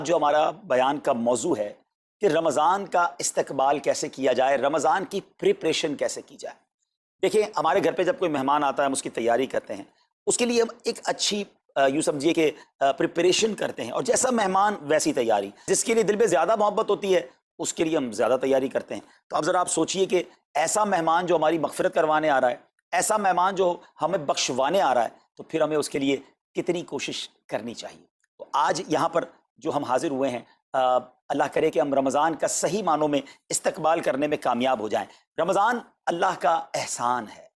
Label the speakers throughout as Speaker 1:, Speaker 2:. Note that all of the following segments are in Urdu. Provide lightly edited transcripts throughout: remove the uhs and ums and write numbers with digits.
Speaker 1: جو ہمارا بیان کا موضوع ہے کہ رمضان کا استقبال کیسے کیا جائے، رمضان کی پریپریشن کیسے کی جائے۔ دیکھیں، ہمارے گھر پہ جب کوئی مہمان آتا ہے ہم اس کی تیاری کرتے ہیں، اس کے لیے ہم ایک اچھی یوں سمجھیے کہ پریپریشن کرتے ہیں، اور جیسا مہمان ویسی تیاری، جس کے لیے دل میں زیادہ محبت ہوتی ہے اس کے لیے ہم زیادہ تیاری کرتے ہیں۔ تو اب ذرا آپ سوچئے کہ ایسا مہمان جو ہماری مغفرت کروانے آ رہا ہے، ایسا مہمان جو ہمیں بخشوانے آ رہا ہے، تو پھر ہمیں اس کے لیے کتنی کوشش کرنی چاہیے۔ تو آج یہاں پر جو ہم حاضر ہوئے ہیں، اللہ کرے کہ ہم رمضان کا صحیح معنوں میں استقبال کرنے میں کامیاب ہو جائیں۔ رمضان اللہ کا احسان ہے۔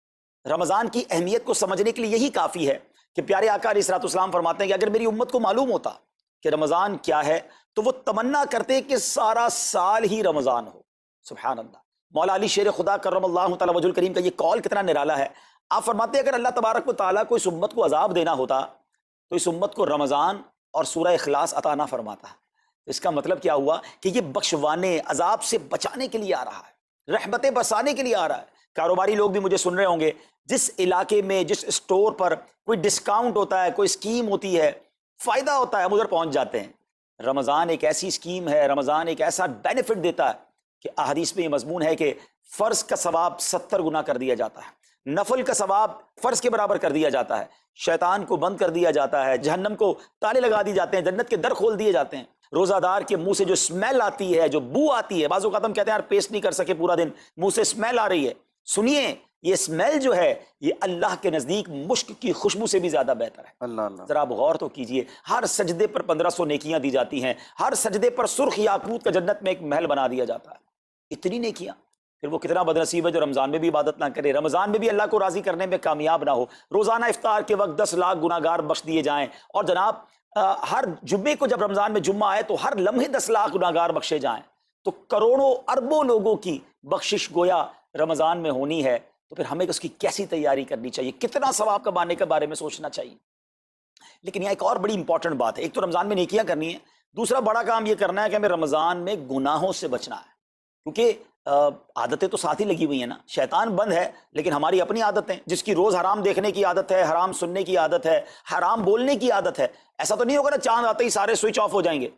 Speaker 1: رمضان کی اہمیت کو سمجھنے کے لیے یہی کافی ہے کہ پیارے آقا علیہ الصلوۃ والسلام فرماتے ہیں کہ اگر میری امت کو معلوم ہوتا کہ رمضان کیا ہے تو وہ تمنا کرتے کہ سارا سال ہی رمضان ہو۔ سبحان اللہ۔ مولا علی شیر خدا کرم اللہ تعالی وجہ الکریم کا یہ قول کتنا نرالا ہے۔ آپ فرماتے ہیں اگر اللہ تبارک و تعالیٰ کو اس امت کو عذاب دینا ہوتا تو اس امت کو رمضان اور سورہ اخلاص عطا نہ فرماتا۔ اس کا مطلب کیا ہوا کہ یہ بخشوانے، عذاب سے بچانے کے لیے آ رہا ہے، رحمتیں برسانے کے لیے آ رہا ہے۔ کاروباری لوگ بھی مجھے سن رہے ہوں گے، جس علاقے میں جس اسٹور پر کوئی ڈسکاؤنٹ ہوتا ہے، کوئی اسکیم ہوتی ہے، فائدہ ہوتا ہے، ہم ادھر پہنچ جاتے ہیں۔ رمضان ایک ایسی اسکیم ہے، رمضان ایک ایسا بینیفٹ دیتا ہے کہ احادیث میں یہ مضمون ہے کہ فرض کا ثواب 70 گنا کر دیا جاتا ہے، نفل کا ثواب فرض کے برابر کر دیا جاتا ہے، شیطان کو بند کر دیا جاتا ہے، جہنم کو تالے لگا دی جاتے ہیں، جنت کے در کھول دیے جاتے ہیں۔ روزہ دار کے منہ سے جو اسمیل آتی ہے، جو بو آتی ہے، بعض اوقات ہم کہتے ہیں یار پیسٹ نہیں کر سکے پورا دن، منہ سے اسمیل آ رہی ہے، سنیے یہ اسمیل جو ہے یہ اللہ کے نزدیک مشک کی خوشبو سے بھی زیادہ بہتر ہے۔
Speaker 2: اللہ اللہ۔
Speaker 1: ذرا آپ غور تو کیجئے، ہر سجدے پر 1500 نیکیاں دی جاتی ہیں، ہر سجدے پر سرخ یاقوت کا جنت میں ایک محل بنا دیا جاتا ہے۔ اتنی نیکیاں، پھر وہ کتنا بدنصیب ہے جو رمضان میں بھی عبادت نہ کرے، رمضان میں بھی اللہ کو راضی کرنے میں کامیاب نہ ہو۔ روزانہ افطار کے وقت 10 لاکھ گناہگار بخش دیے جائیں، اور جناب ہر جمعے کو جب رمضان میں جمعہ آئے تو ہر لمحے 10 لاکھ گناہگار بخشے جائیں، تو کروڑوں اربوں لوگوں کی بخشش گویا رمضان میں ہونی ہے۔ تو پھر ہمیں اس کی کیسی تیاری کرنی چاہیے، کتنا ثواب کمانے کے بارے میں سوچنا چاہیے۔ لیکن یہاں ایک اور بڑی امپورٹنٹ بات ہے، ایک تو رمضان میں نیکیاں کرنی ہے، دوسرا بڑا کام یہ کرنا ہے کہ ہمیں رمضان میں گناہوں سے بچنا ہے، کیونکہ عادتیں تو ساتھ ہی لگی ہوئی ہیں نا۔ شیطان بند ہے لیکن ہماری اپنی عادتیں، جس کی روز حرام دیکھنے کی عادت ہے، حرام سننے کی عادت ہے، حرام بولنے کی عادت ہے، ایسا تو نہیں ہوگا نا چاند آتے ہی سارے سوئچ آف ہو جائیں گے،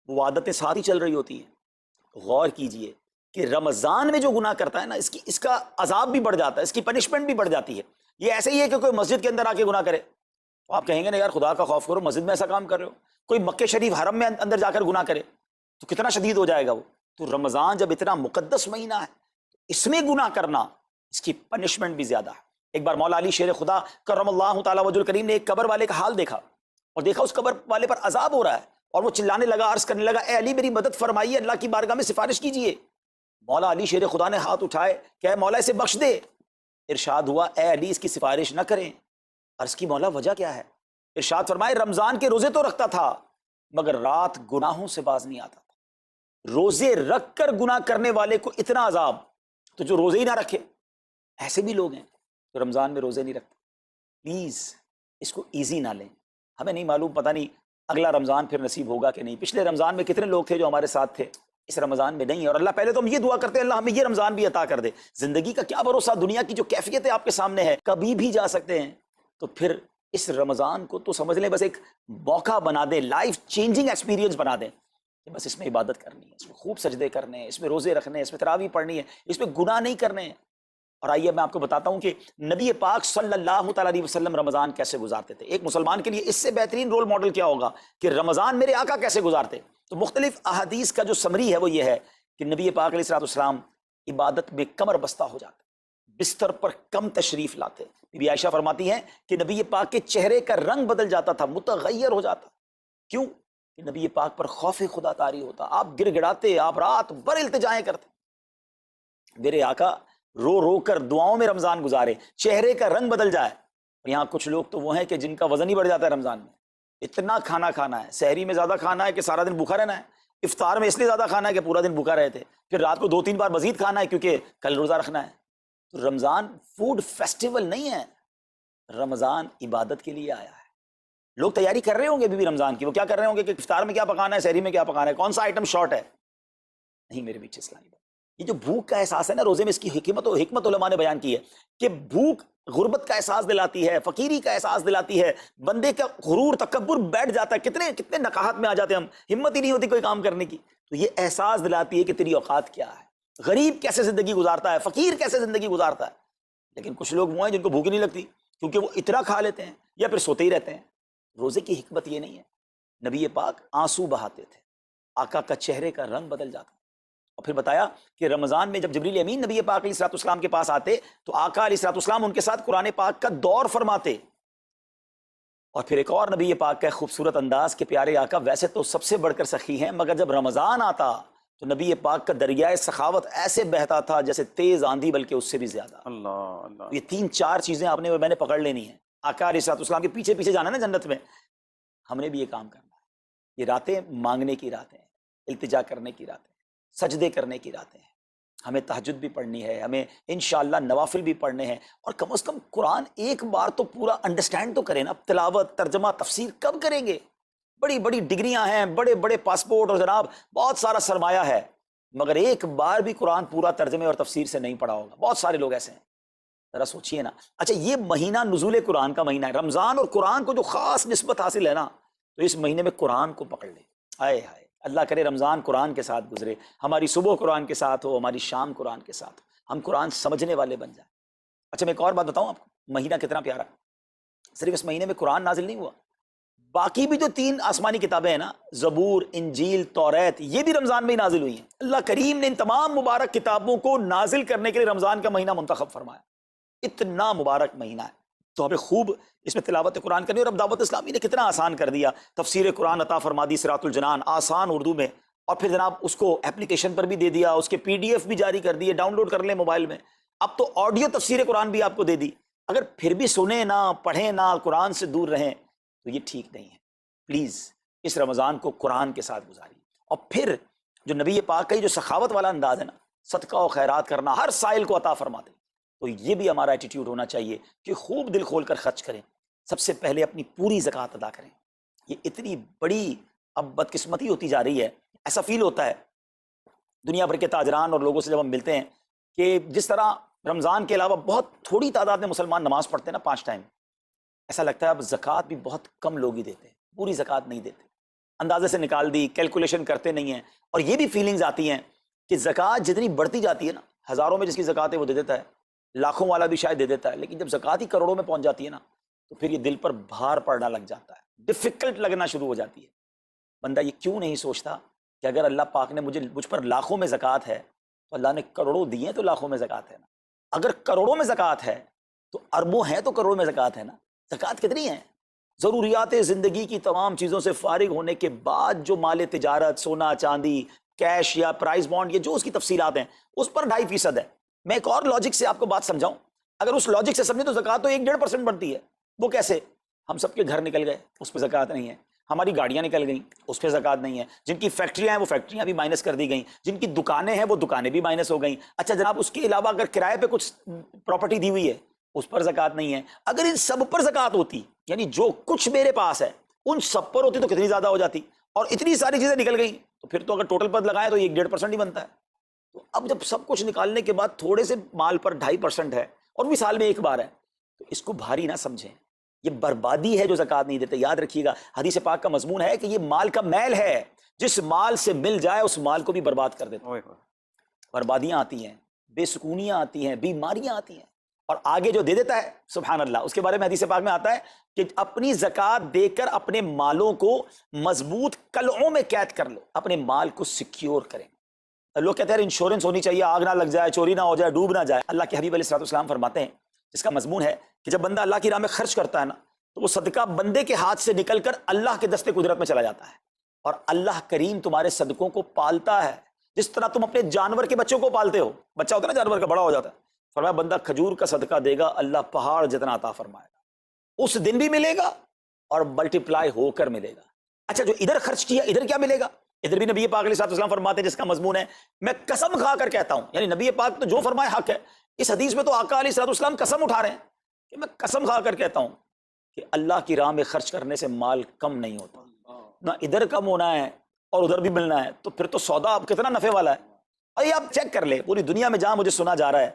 Speaker 1: وہ عادتیں ساتھ ہی چل رہی ہوتی ہیں۔ غور کیجئے کہ رمضان میں جو گناہ کرتا ہے نا، اس کا عذاب بھی بڑھ جاتا ہے، اس کی پنشمنٹ بھی بڑھ جاتی ہے۔ یہ ایسے ہی ہے کہ کوئی مسجد کے اندر آ کے گناہ کرے تو آپ کہیں گے نا یار خدا کا خوف کرو، مسجد میں ایسا کام کر رہے ہو۔ کوئی مکہ شریف حرم میں اندر جا کر گناہ کرے تو کتنا شدید ہو جائے گا وہ۔ تو رمضان جب اتنا مقدس مہینہ ہے، اس میں گناہ کرنا، اس کی پنشمنٹ بھی زیادہ ہے۔ ایک بار مولا علی شیر خدا کرم اللہ تعالی وجہ الکریم نے ایک قبر والے کا حال دیکھا، اور دیکھا اس قبر والے پر عذاب ہو رہا ہے، اور وہ چلانے لگا، عرض کرنے لگا اے علی میری مدد فرمائیے، اللہ کی بارگاہ میں سفارش کیجیے۔ مولا علی شیر خدا نے ہاتھ اٹھائے کہ اے مولا اسے بخش دے۔ ارشاد ہوا اے علی اس کی سفارش نہ کریں۔ عرض کی مولا وجہ کیا ہے؟ ارشاد فرمائے رمضان کے روزے تو رکھتا تھا مگر رات گناہوں سے باز نہیں آتا تھا۔ روزے رکھ کر گناہ کرنے والے کو اتنا عذاب، تو جو روزے ہی نہ رکھے، ایسے بھی لوگ ہیں جو رمضان میں روزے نہیں رکھتے۔ پلیز اس کو ایزی نہ لیں، ہمیں نہیں معلوم، پتہ نہیں اگلا رمضان پھر نصیب ہوگا کہ نہیں۔ پچھلے رمضان میں کتنے لوگ تھے جو ہمارے ساتھ تھے، اس رمضان میں نہیں ہے، اور اللہ پہلے تو ہم یہ دعا کرتے ہیں اللہ ہمیں یہ رمضان بھی عطا کر دے۔ زندگی کا کیا بھروسہ، دنیا کی جو کیفیت ہے آپ کے سامنے ہے، کبھی بھی جا سکتے ہیں، تو پھر اس رمضان کو تو سمجھ لیں بس ایک موقع بنا دیں، لائف چینجنگ ایکسپیرینس بنا دیں کہ بس اس میں عبادت کرنی ہے، اس میں خوب سجدے کرنے ہیں، اس میں روزے رکھنے ہیں، اس میں تراویح پڑھنی ہے، اس میں گناہ نہیں کرنے ہیں۔ اور آئیے میں آپ کو بتاتا ہوں کہ نبی پاک صلی اللہ تعالیٰ علیہ وسلم رمضان کیسے گزارتے تھے۔ ایک مسلمان کے لیے اس سے بہترین رول ماڈل کیا ہوگا کہ رمضان میرے آقا کیسے گزارتے۔ تو مختلف احادیث کا جو سمری ہے وہ یہ ہے کہ نبی پاک علیہ الصلوۃ والسلام عبادت میں کمر بستہ ہو جاتے، بستر پر کم تشریف لاتے۔ بی بی عائشہ فرماتی ہیں کہ نبی پاک کے چہرے کا رنگ بدل جاتا تھا، متغیر ہو جاتا۔ کیوں؟ کہ نبی پاک پر خوف خدا طاری ہوتا، آپ گر گڑاتے، آپ رات بھر التجائیں کرتے۔ میرے آقا رو رو کر دعاؤں میں رمضان گزارے، چہرے کا رنگ بدل جائے۔ اور یہاں کچھ لوگ تو وہ ہیں کہ جن کا وزن ہی بڑھ جاتا ہے رمضان میں، اتنا کھانا کھانا ہے، سحری میں زیادہ کھانا ہے کہ سارا دن بھوکا رہنا ہے، افطار میں اس لیے زیادہ کھانا ہے کہ پورا دن بھوکا رہے تھے، پھر رات کو 2-3 بار مزید کھانا ہے کیونکہ کل روزہ رکھنا ہے۔ تو رمضان فوڈ فیسٹیول نہیں ہے، رمضان عبادت کے لیے آیا ہے۔ لوگ تیاری کر رہے ہوں گے ابھی بھی رمضان کی، وہ کیا کر رہے ہوں گے کہ افطار میں کیا پکانا ہے، سحری میں کیا پکانا ہے، کون سا آئٹم شارٹ ہے۔ نہیں میرے بیچ اسلامی بات، یہ جو بھوک کا احساس ہے نا روزے میں، اس کی حکمت علماء نے بیان کی ہے کہ بھوک غربت کا احساس دلاتی ہے، فقیری کا احساس دلاتی ہے، بندے کا غرور تکبر بیٹھ جاتا ہے، کتنے نقاہت میں آ جاتے ہیں ہم، ہمت ہی نہیں ہوتی کوئی کام کرنے کی. تو یہ احساس دلاتی ہے کہ تیری اوقات کیا ہے، غریب کیسے زندگی گزارتا ہے، فقیر کیسے زندگی گزارتا ہے. لیکن کچھ لوگ وہ ہیں جن کو بھوک نہیں لگتی، کیونکہ وہ اتنا کھا لیتے ہیں یا پھر سوتے ہی رہتے ہیں. روزے کی حکمت یہ نہیں ہے. نبی پاک آنسو بہاتے تھے، آقا کا چہرے کا رنگ بدل جاتا. اور پھر بتایا کہ رمضان میں جب جبریل امین نبی پاک علیہ الصلوۃ والسلام کے پاس آتے تو آقا علیہ الصلوۃ والسلام ان کے ساتھ قرآن پاک کا دور فرماتے. اور پھر ایک اور نبی پاک کا خوبصورت انداز کے پیارے آقا ویسے تو سب سے بڑھ کر سخی ہیں، مگر جب رمضان آتا تو نبی پاک کا دریائے سخاوت ایسے بہتا تھا جیسے تیز آندھی، بلکہ اس سے بھی زیادہ.
Speaker 2: اللہ اللہ.
Speaker 1: یہ 3-4 چیزیں آپ نے میں نے پکڑ لینی ہیں. آقا علیہ الصلوۃ والسلام کے پیچھے پیچھے جانا ہے نا جنت میں. ہم نے بھی یہ کام کرنا ہے. یہ راتیں مانگنے کی راتیں ہیں، التجا کرنے کی راتیں، سجدے کرنے کی راتیں ہیں. ہمیں تہجد بھی پڑھنی ہے، ہمیں انشاءاللہ نوافل بھی پڑھنے ہیں، اور کم از کم قرآن ایک بار تو پورا انڈرسٹینڈ تو کریں نا. تلاوت، ترجمہ، تفسیر کب کریں گے؟ بڑی بڑی ڈگریاں ہیں، بڑے بڑے پاسپورٹ اور جناب بہت سارا سرمایہ ہے، مگر ایک بار بھی قرآن پورا ترجمے اور تفسیر سے نہیں پڑھا ہوگا. بہت سارے لوگ ایسے ہیں. ذرا سوچئے نا. اچھا یہ مہینہ نزول قرآن کا مہینہ ہے، رمضان، اور قرآن کو جو خاص نسبت حاصل ہے نا، تو اس مہینے میں قرآن کو پکڑ لیں. ہائے ہائے، اللہ کرے رمضان قرآن کے ساتھ گزرے، ہماری صبح قرآن کے ساتھ ہو، ہماری شام قرآن کے ساتھ ہو، ہم قرآن سمجھنے والے بن جائیں. اچھا میں ایک اور بات بتاؤں آپ کو، مہینہ کتنا پیارا ہے. صرف اس مہینے میں قرآن نازل نہیں ہوا، باقی بھی جو 3 آسمانی کتابیں ہیں نا، زبور، انجیل، توریت، یہ بھی رمضان میں ہی نازل ہوئی ہیں. اللہ کریم نے ان تمام مبارک کتابوں کو نازل کرنے کے لیے رمضان کا مہینہ منتخب فرمایا. اتنا مبارک مہینہ ہے تو ہمیں خوب اس میں تلاوت قرآن کرنی. اور اب دعوت اسلامی نے کتنا آسان کر دیا، تفسیر قرآن عطا فرما دی، صراط الجنان آسان اردو میں، اور پھر جناب اس کو اپلیکیشن پر بھی دے دیا، اس کے PDF بھی جاری کر دیے، ڈاؤن لوڈ کر لیں موبائل میں. اب تو آڈیو تفسیر قرآن بھی آپ کو دے دی. اگر پھر بھی سنیں نہ، پڑھیں نہ، قرآن سے دور رہیں تو یہ ٹھیک نہیں ہے. پلیز اس رمضان کو قرآن کے ساتھ گزاریے. اور پھر جو نبی پاک کا جو سخاوت والا انداز ہے نا، صدقہ و خیرات کرنا، ہر سائل کو عطا فرماتے، تو یہ بھی ہمارا ایٹیٹیوڈ ہونا چاہیے کہ خوب دل کھول کر خرچ کریں. سب سے پہلے اپنی پوری زکوٰۃ ادا کریں. یہ اتنی بڑی اب بدقسمتی ہوتی جا رہی ہے. ایسا فیل ہوتا ہے دنیا بھر کے تاجران اور لوگوں سے جب ہم ملتے ہیں کہ جس طرح رمضان کے علاوہ بہت تھوڑی تعداد میں مسلمان نماز پڑھتے ہیں نا 5 ٹائم، ایسا لگتا ہے اب زکوٰۃ بھی بہت کم لوگ ہی دیتے ہیں، پوری زکوٰۃ نہیں دیتے، اندازے سے نکال دی، کیلکولیشن کرتے نہیں ہیں. اور یہ بھی فیلنگز آتی ہیں کہ زکوٰۃ جتنی بڑھتی جاتی ہے نا، ہزاروں میں جس کی زکوٰۃ ہے وہ دے دیتا ہے، لاکھوں والا بھی شاید دے دیتا ہے، لیکن جب زکوٰۃ ہی کروڑوں میں پہنچ جاتی ہے نا، تو پھر یہ دل پر بھار پڑنا لگ جاتا ہے، ڈیفیکلٹ لگنا شروع ہو جاتی ہے. بندہ یہ کیوں نہیں سوچتا کہ اگر اللہ پاک نے مجھ پر لاکھوں میں زکوٰۃ ہے تو اللہ نے کروڑوں دیے ہیں تو لاکھوں میں زکوٰۃ ہے نا. اگر کروڑوں میں زکوٰۃ ہے تو اربوں ہیں تو کروڑوں میں زکوٰۃ ہے نا. زکوٰۃ کتنی ہے؟ ضروریات زندگی کی تمام چیزوں سے فارغ ہونے کے بعد جو مال تجارت، سونا چاندی، کیش یا پرائز بانڈ، یہ جو اس کی تفصیلات ہیں، اس پر 2.5% ہے. میں ایک اور لاجک سے آپ کو بات سمجھاؤں، اگر اس لاجک سے سمجھیں تو زکوٰۃ تو 1-1.5% بنتی ہے. وہ کیسے؟ ہم سب کے گھر نکل گئے، اس پہ زکوٰۃ نہیں ہے. ہماری گاڑیاں نکل گئیں، اس پہ زکوٰۃ نہیں ہے. جن کی فیکٹریاں ہیں وہ فیکٹریاں بھی مائنس کر دی گئیں، جن کی دکانیں ہیں وہ دکانیں بھی مائنس ہو گئیں. اچھا جناب اس کے علاوہ اگر کرائے پہ کچھ پراپرٹی دی ہوئی ہے اس پر زکوٰۃ نہیں ہے. اگر ان سب پر زکوٰۃ ہوتی، یعنی جو کچھ میرے پاس ہے ان سب پر ہوتی تو کتنی زیادہ ہو جاتی. اور اتنی ساری چیزیں نکل گئیں تو پھر تو اگر ٹوٹل پر لگائیں تو 1-1.5% ہی بنتا ہے. تو اب جب سب کچھ نکالنے کے بعد تھوڑے سے مال پر 2.5% ہے اور بھی سال میں ایک بار ہے، تو اس کو بھاری نہ سمجھیں. یہ بربادی ہے جو زکوٰۃ نہیں دیتے. یاد رکھیے گا حدیث پاک کا مضمون ہے کہ یہ مال کا میل ہے، جس مال سے مل جائے اس مال کو بھی برباد کر دیتا ہے. بربادیاں آتی ہیں، بے سکونیاں آتی ہیں، بیماریاں آتی ہیں. اور آگے جو دے دیتا ہے سبحان اللہ، اس کے بارے میں حدیث پاک میں آتا ہے کہ اپنی زکوٰۃ دے کر اپنے مالوں کو مضبوط قلعوں میں قید کر لو، اپنے مال کو سیکیور کریں. لوگ کہتے ہیں انشورنس ہونی چاہیے، آگ نہ لگ جائے، چوری نہ ہو جائے، ڈوب نہ جائے. اللہ کے حبیب علیہ الصلوۃ والسلام فرماتے ہیں جس کا مضمون ہے کہ جب بندہ اللہ کی راہ میں خرچ کرتا ہے نا تو وہ صدقہ بندے کے ہاتھ سے نکل کر اللہ کے دستے قدرت میں چلا جاتا ہے. اور اللہ کریم تمہارے صدقوں کو پالتا ہے جس طرح تم اپنے جانور کے بچوں کو پالتے ہو. بچہ ہوتا ہے نا جانور کا، بڑا ہو جاتا ہے. فرمایا بندہ کھجور کا صدقہ دے گا اللہ پہاڑ جتنا عطا فرمائے گا، اس دن بھی ملے گا اور ملٹیپلائی ہو کر ملے گا. اچھا جو ادھر خرچ کیا ادھر کیا ملے گا؟ ادھر بھی نبی پاک علیہ الصلوۃ والسلام فرماتے ہیں جس کا مضمون ہے میں قسم کھا کر کہتا ہوں، یعنی نبی پاک تو جو فرمائے حق ہے. اس حدیث میں تو آقا علیہ الصلوۃ والسلام قسم اٹھا رہے ہیں کہ میں قسم کھا کر کہتا ہوں کہ اللہ کی راہ میں خرچ کرنے سے مال کم نہیں ہوتا. نہ ادھر کم ہونا ہے اور ادھر بھی ملنا ہے، تو پھر تو سودا اب کتنا نفع والا ہے. اور یہ آپ چیک کر لیں پوری دنیا میں جہاں مجھے سنا جا رہا ہے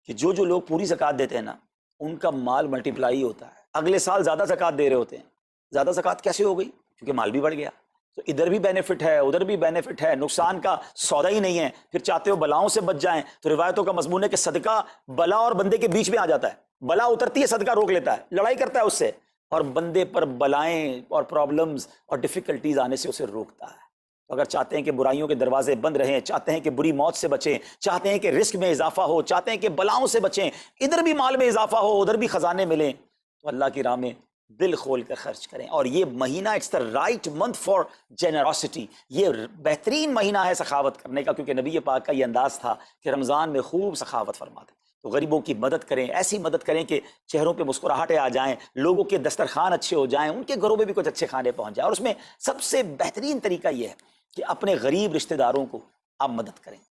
Speaker 1: کہ جو لوگ پوری زکوٰۃ دیتے ہیں نا ان کا مال ملٹیپلائی ہوتا ہے، اگلے سال زیادہ زکوٰۃ دے رہے ہوتے ہیں۔ زیادہ زکوٰۃ کیسے ہو گئی؟ کیونکہ مال بھی بڑھ گیا، تو ادھر بھی بینیفٹ ہے ادھر بھی بینیفٹ ہے، نقصان کا سودا ہی نہیں ہے۔ پھر چاہتے ہو بلاؤں سے بچ جائیں تو روایتوں کا مضمون ہے کہ صدقہ بلا اور بندے کے بیچ میں آ جاتا ہے، بلا اترتی ہے صدقہ روک لیتا ہے، لڑائی کرتا ہے اس سے، اور بندے پر بلائیں اور پرابلمز اور ڈیفیکلٹیز آنے سے اسے روکتا ہے۔ تو اگر چاہتے ہیں کہ برائیوں کے دروازے بند رہیں، چاہتے ہیں کہ بری موت سے بچیں، چاہتے ہیں کہ رزق میں اضافہ ہو، چاہتے ہیں کہ بلاؤں سے بچیں، ادھر بھی مال میں اضافہ ہو ادھر بھی خزانے ملیں، تو اللہ کی راہ میں دل کھول کر خرچ کریں۔ اور یہ مہینہ it's the right month for generosity, یہ بہترین مہینہ ہے سخاوت کرنے کا، کیونکہ نبی پاک کا یہ انداز تھا کہ رمضان میں خوب سخاوت فرماتے۔ تو غریبوں کی مدد کریں، ایسی مدد کریں کہ چہروں پہ مسکراہٹیں آ جائیں، لوگوں کے دسترخوان اچھے ہو جائیں، ان کے گھروں میں بھی کچھ اچھے کھانے پہنچ جائیں۔ اور اس میں سب سے بہترین طریقہ یہ ہے کہ اپنے غریب رشتہ داروں کو آپ مدد کریں۔